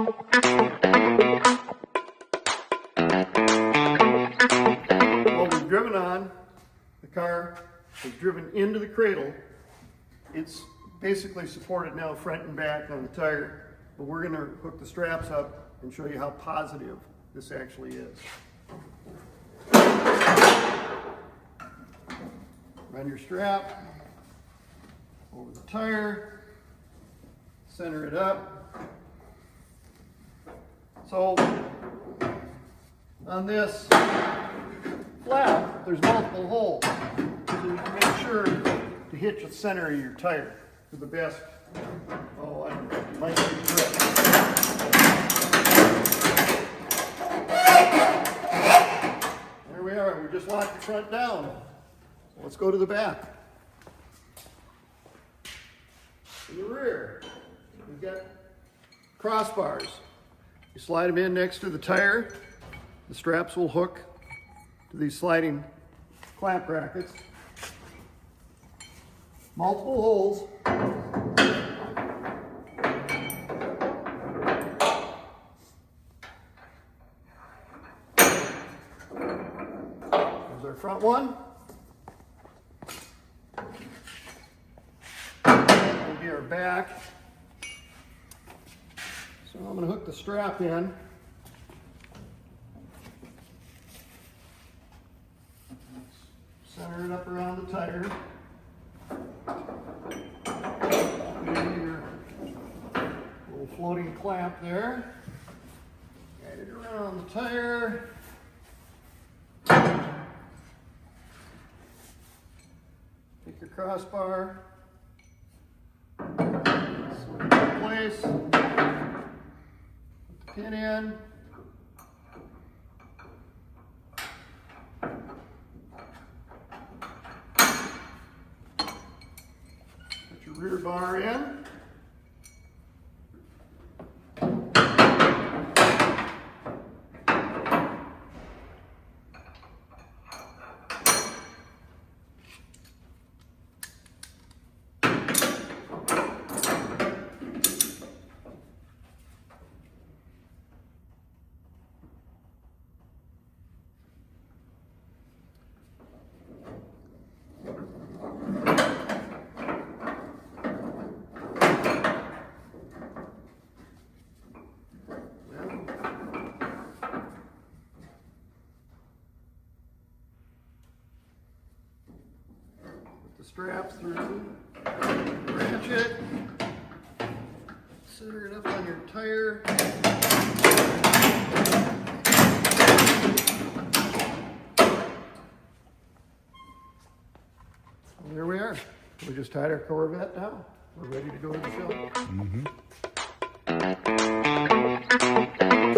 What we've driven on, the car is driven into the cradle. It's basically supported now front and back on the tire, but we're going to hook the straps up and show you how positive this actually is. Run your strap over the tire, center it up. So on this flap, there's multiple holes, so you can make sure to hit the center of your tire for the best. Oh, I might be correct. There we are. We just locked the front down. So let's go to the back. In the rear, we've got crossbars. You slide them in next to the tire. The straps will hook to these sliding clamp brackets. Multiple holes. There's our front one. That will be our back. So I'm going to hook the strap in. Center it up around the tire. Your little floating clamp there. Guide it around the tire. Take your crossbar. Slip it in place. Put the pin in. Rear bar in. The strap through, ratchet, center it up on your tire. And there we are. We just tied our Corvette down. We're ready to go to the show.